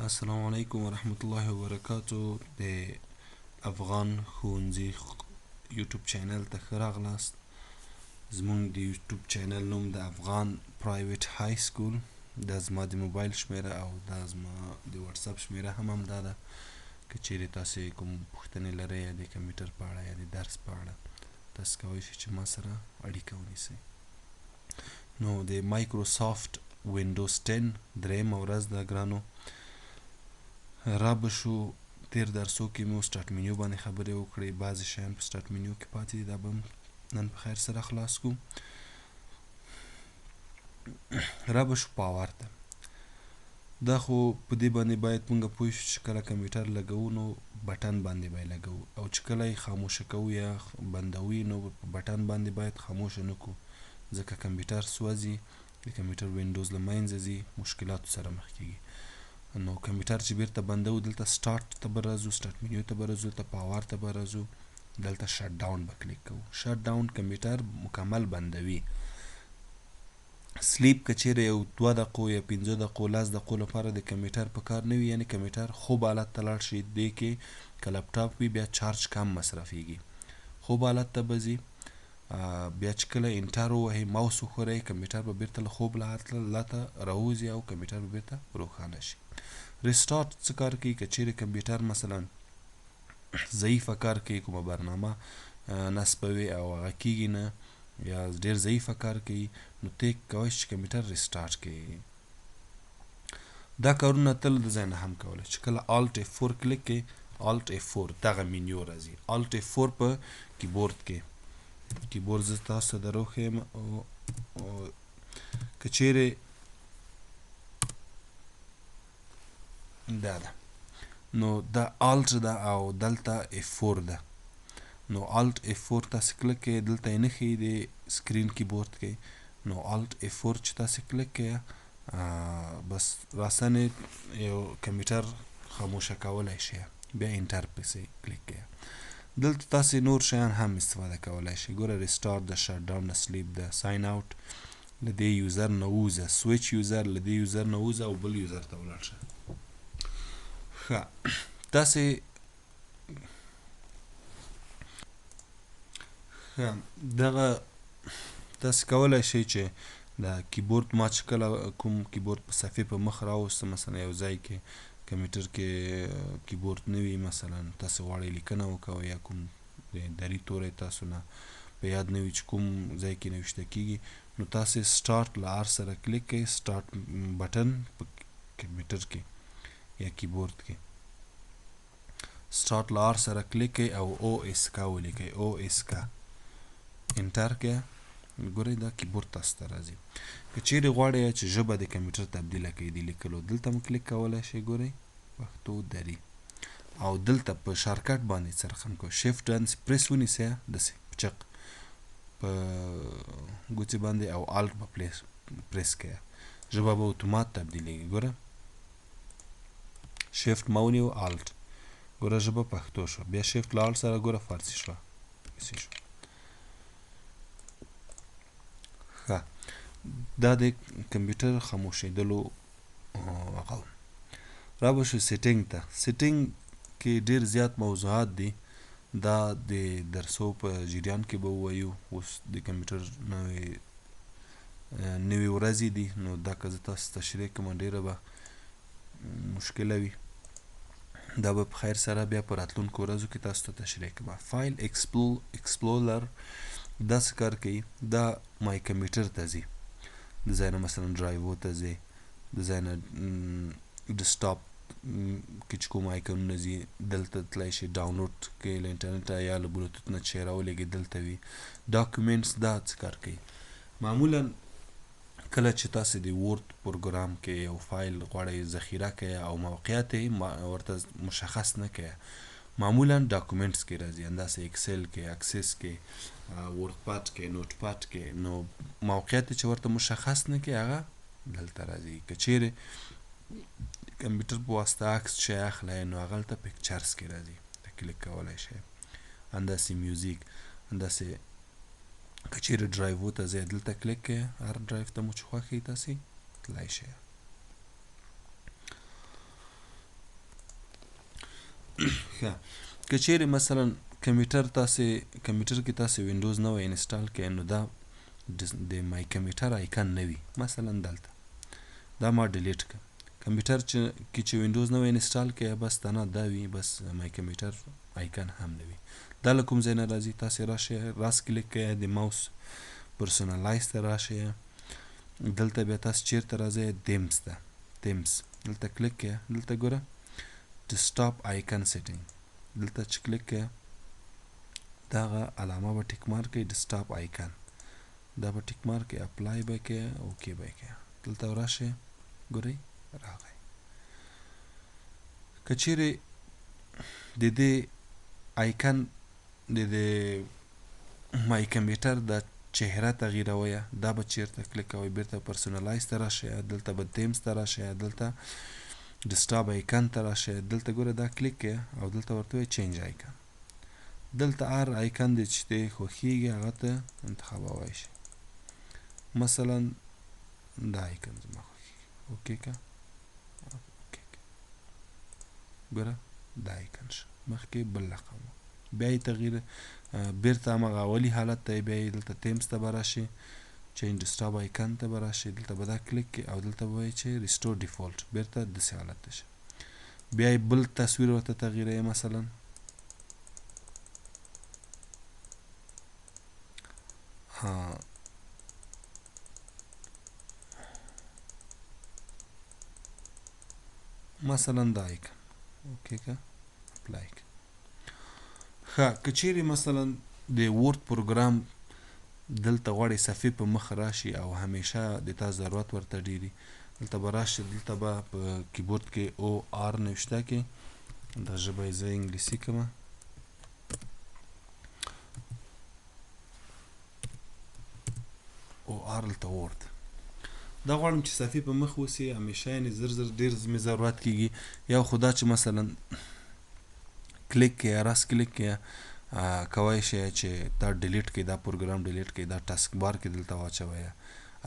السلام علیکم ورحمت الله وبرکاتو. د افغان ښوونځي یوټیوب چینل ته ښه راغلاست. زمونږ د یوټیوب چینل نوم د افغان پرایویټ های سکول. دا زما د موبایل شمیره او دا زما د واتساپ شمیره هم همدا ده. که چیرې تاسې کوم پوښتنې لرئ یا د کمپیوټر په اړه یا د درس په اړه، تاسې کولی شئ چې ما سره اړیکه ونیسئ. نو د مایکروسافټ وینډوز 10 درېیمه ورځ ده ګرانو. را به شو تیر درسو کې مو سټارټ منیو باندې خبرې وکړې. بعضې شیان په سټارټ منیو کې پاتې دي، دا به هم نن په خیر سره خلاص کړو. را به شو پاور ته. دا خو په دې باندې باید مونږ پوه شو چې کله کمپیوټر لګوو نو بټن باندې باید لګوو، او چې کله یې خاموشه کوو یا بندوي نو په بټن باندې باید خاموشه نه کړو، ځکه کمپیوټر سوځي، د کمپیوټر وینډوز له منځه ځي، مشکلاتو سره مخ کېږي. نو کمپیوټر چې بیرته بندوو دلته سټارټ ته به راځو، سټارټ منیو ته به راځو، دلته پاور ته به راځو، دلته شټ ډاون به کلیک کوو. شټ ډاون کمپیوټر مکمل بندوي. سلیپ که چیرې یو 2 دقیقو یا 15 دقیقو 10 دقیقو لپاره د کمپیوټر په کار نه وي، یعنې کمپیوټر خوب حالت ته لاړ شي، دې کې که لپټاپ وي بیا چارج کم مصرفیږي، خوب حالت ته به ځي. بیا چې کله انټر ووهئ ماوس وښوروئ، کمپیوټر به بیرته له خوب حالته راوځي او کمپیوټر به بیرته روښانه شي. ریسټارټ څه کار کوي؟ که چیرې کمپیوټر مثلا ضعیفه کار کوي، کومه برنامه نصبوي او هغه کیږي نه یا ډېر ضعیفه کار کوي، نو ته کولی شي چې کمپیوټر ریسټارټ کوي. دا کارونه تل د ځای نه هم کولی. چې کله الټ F4 کلیک کوي، الټ F4 دغه مینیو راځي. الټ F4 په کیبورډ کې، کیبورډ زه تاسو ته دروښیم. که چیرې دا ده نو دا الټ ده او دلته F4 ده. نو الټ F4 تاسې کلیک کوئ، دلته یې نه ښیي د سکرین کیبورډ کې. نو الټ F4 چې تاسې کلیک کوئ بس راسنې یو کمپیوټر خاموشه کولی شئ. بیا انټر پسې کلیک کوئ. دلته تاسې نور شیان هم استفاده کولی شئ. ګوره ریسټارټ ده، شټ ډاون ده، سلیپ ده، ساین آوټ، له دې یوزر نه ووځه، سویچ یوزر، له دې یوزر نه ووځه او بل یوزر ته ولاړ شه. ښه، تاسې دغه تاسې کولی شئ چې دا کیبورډ ما چې کله کوم کیبورډ په صفحې په مخ راوسته، مثلا یو ځای کې کمپیوټر کې کیبورډ نه وي، مثلا تاسې غواړئ لیکنه وکوئ یا کوم دري توری تاسو نه په یاد نه وي چې کوم ځای کې نوشته کیږي، نو تاسې سټارټ له آر سره کلیک کوئ. سټارټ بټن په کمپیوټر کې یا کیبورډ کې سټارټ له آر سره کلیک کوئ او او اس کا ولیکئ. او اس کا انټر کړئ. ګورئ دا کیبورډ تاسو ته راځي. که چیرې غواړئ چې ژبه د کمپیوټر تبدیله کړئ د لیکلو، دلته هم کلیک کولی شئ. ګورئ پښتو دري، او دلته په شارکټ باندې څرخم کوئ. شیفټ داسې پریس ونیسئ، داسې چق په ګوتې باندې، او الټ به پریس کړئ. ژبه به اتومات تبدیلیږي. ګوره شیفټ ما ونیو، الټ، ګوره ژبه پښتو شوه. بیا شیفټ له الټ سره ګوره فارسي شوه. ښه، دا د کمپیوټر خاموشېدلو هغه. را به شو سیټینګ ته. سیټینګ کې ډېر زیات موضوعات دي. دا د درسو په جریان کې به ووایو. اوس د کمپیوټر نوې ورځې دي، نو دا که زه تاسو تشریح کړم ډېره به مشکله وي. دا به په خیر سره بیا په راتلونکو ورځو کې تاسو ته تشریح کړم. فایل ایکسپلورر دا څه کار کوي؟ دا مای کمپیوټر ته ځي، د ځای نه مثلا ډرایو ته ځي، د ځای نه ډسکټاپ کې چې کوم آیکنونه ځي دلته تللی شي. ډاونلوډ کې له انټرنټه یا له بلوتوت نه چې راولېږئ دلته وي. ډاکومنټس دا څه کار کوي؟ معمولا کله چې تاسې د ورد پروګرام کې یو فایل غواړئ ذخیره کړئ او موقعیت یې ورته مشخص نه کړئ، معمولا ډاکومنټس کې راځي، همداسې اکسل کې، اکسس کې، ورد پاډ کې، نوټ پاډ کې. نو موقعیت چې ورته مشخص نه کړئ هغه دلته راځي. که چیرې کمپیوټر په واسطه عکس شی اخلئ نو هغه هلته پکچرز کې راځي، ته کلیک کولی شئ. همداسې میوزیک، همداسې که چیرې ډرایو ته ځئ دلته کلیک کړئ، هر ډرایو ته مو چې خوښ وي تاسې تللی شئ. ښه که چیرې مثلا کمپیوټر کې تاسې وینډوز نوی انسټال کړئ نو دا د مای کمپیوټر آیکن نه وي. مثلا دلته دا ما ډیلیټ کړه. کمپیوټر کې چې وینډوز نوی انسټال کړئ بس تنها دا وي، بس مای کمپیوټر آیکن هم نه وي. دا له کوم ځای نه راځي؟ تاسې راشئ راست کلیک کړئ د ماوس پرسونلایز ته راشئ، دلته بیا تاسې چیرته راځئ دیمز ته، دیمز دلته کلیک کړئ، دلته ګوره ډیسکټاپ آیکن سیټینګ، دلته چې کلیک کړئ دغه علامه به ټیک مارک کړئ ډیسکټاپ آیکن، دا به ټیک مارک کړئ، اپلای به کړئ، اوکې به کړئ، دلته راشئ ګورئ راغی. که چیرې د دې آیکن د مای کمپیوټر د چهره تغییرویه، دا به چیرته کلیک کوئ بیرته پرسونلایز ته راشئ، دلته به دیمز ته راشئ، دلته ډیسکټاپ آیکن ته راشئ، دلته ګوره دا کلیک کړئ او دلته ورته وایئ چینج آیکن. دلته هر آیکن دی چې ته خوښیږي هغه ته انتخابوی شي. مثلا دا آیکن زما خوښیږي، اوکې که ګوره دا آیکن شو، مخکې بل رقم و، بیا یې تغییر بیرته همغه اولی حالت ته بیا یې دلته تیمز ته به راشي، چینج ډیسکټاپ آیکن ته به راشي، دلته به دا کلیک کړئ او دلته به وایئ چې ریسټور ډیفالټ، بیرته داسې حالت ته شي. بیا یې بل تصویر ورته تغییروئ، مثلا مثلا دا آیکن اوکې که اپلای که. ښه که چیرې مثلا د ورد پروګرام دلته غواړئ صفحې په مخ راشي او همیشه د تا ضرورت ورته ډېري، دلته به راشي، دلته به په کیبورډ کې او آر نوشته کې، دا ژبه یې زه انګلیسي کړمه، او آر دلته ورد، دا غواړم چې صفحې په مخ اوسي همیشه، یعنې زر ډېر مې ضرورت کېږي. یا خو دا چې مثلا کلیک کړئ راست کلیک کړئ کولی شئ چې دا ډیلیټ کړئ، دا پروګرام ډیلیټ کړئ، دا ټاسک بار کې دلته واچوئ،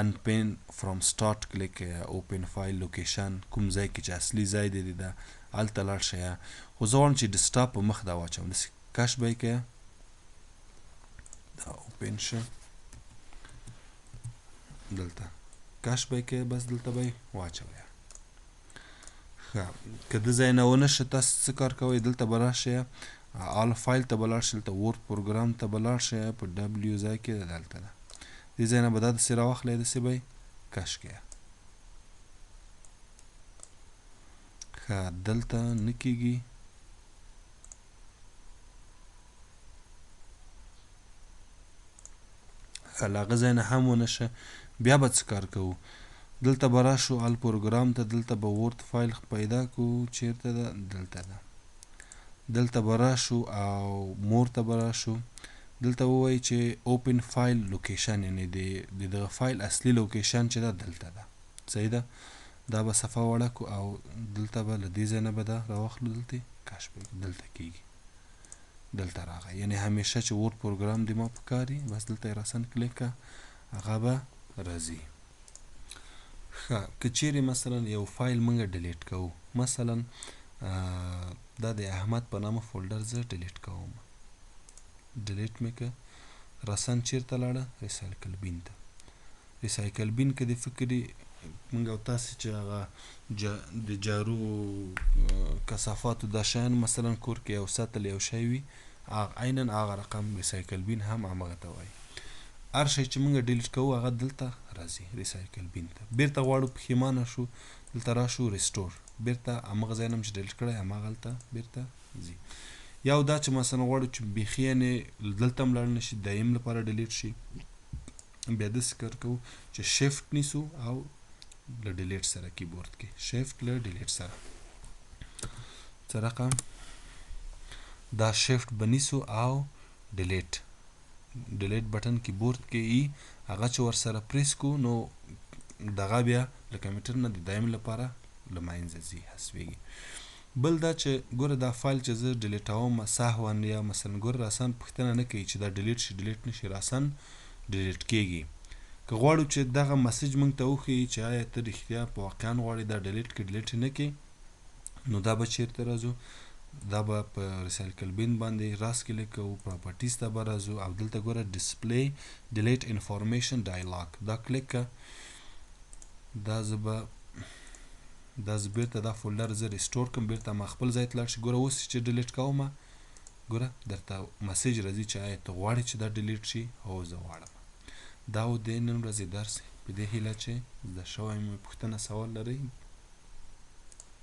انپین فرام سټارټ کلیک کړئ، اوپن فایل لوکیشن کوم ځای کې چې اصلي ځای دی دا هلته لاړ شئ. خو زه غواړم چې ډیسکټاپ په مخ دا واچوم، داسې کش به یې کړئ، دا اوپن شه، دلته کش به یې کړئ، بس دلته به یې واچوئ. ښه که د ځای نه ونه شه تاسو څه کار کوئ، دلته به راشئ آل فایل ته به لاړ شئ، دلته ورد پروګرام ته به لاړ شئ، په ډبلیو ځای کې دلته ده، دې ځای نه به دا داسې راواخلئ، داسې به یې کش کړئ. ښه دلته نه کېږي، ښه له هغه ځای نه هم ونه شه، بیا به څه کار کوو، دلته به راشو آل پروګرام ته، دلته به ورد فایل پیدا کړو، چیرته ده دلته ده، دلته به راشو او مور ته به راشو، دلته ووایي چې اوپن فایل لوکیشن، یعنې د دغه فایل اصلي لوکیشن چې ده دلته ده، صحیح ده. دا به صفحه وړه کړو او دلته به له دې ځای نه به دا راواخلو، دلته کش به دلته کېږي، دلته راغی، یعنې همیشه چې ورد پروګرام د ما په کار وي بس دلته یې راسن کلیک کړه هغه به راځي. ښه که چیرې مثلا یو فایل موږ ډیلیټ کوو، مثلا دا د احمد په نامه فولډر زه ډیلیټ کوم، ډیلیټ مې که راسن چیرته لاړه ریسایکل بین ته، ریسایکل بین کې د فکرې موږ او تاسې چې هغه د جارو کثافاتو دا شیان مثلا کور کې یو سطل یو شی وي عینا هغه رقم ریسایکل بین هم همغه ته وایي. هر شی چې موږ ډیلیټ کوو هغه دلته راځي ریسایکل بین ته. بیرته غواړو پښیمانه شو دلته راشو ریسټور، بیرته همغه ځای نه چې ډیلیټ کړی هماغه هلته بیرته ځي. یا دا چې مثلا غواړو چې بیخي یعنې دلته هم لاړ نه شي دایم لپاره ډیلیټ شي، بیا داسې کار کوو چې شفټ نیسو او له ډیلیټ سره کیبورډ کې شفټ له ډیلیټ سره څه رقم دا شفټ به نیسو او ډیلیټ بټن کیبورډ کې ای هغه چې ورسره پریس کو نو دغه بیا له کمپیوټر نه د دایم لپاره له منځه ځي حذفېږي. بل دا چې ګوره دا فایل چې زه ډیلیټوم سهوا یا مثلا ګوره راسن پوښتنه نه کوي چې دا ډیلیټ شي ډیلیټ نه شي، راسن ډیلیټ کېږي. که غواړو چې دغه مسیج موږ ته وښیي چې آیا ته رښتیا په واقعا غواړې دا ډیلیټ کړې ډیلیټ یې نه کړې، نو دا به چیرته راځو دا به په ریسایکل بین باندې راس کلیک کوو پراپرټیز ته به راځو او دلته ګوره ډسپلی ډیلیټ انفارمیشن ډایلاګ دا کلیک که دا زه بیرته دا فولډر زه ریسټور کړم بیرته ما خپل ځای ته لاړ شي ګوره اوس چې ډیلیټ کومه ګوره درته مسیج راځي چې آیا ته غواړې چې دا ډیلیټ شي هو زه غواړم دا و د نن ورځې درس په دې هیله چې زده شوی مو پوښتنه سوال لرئ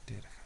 ډېره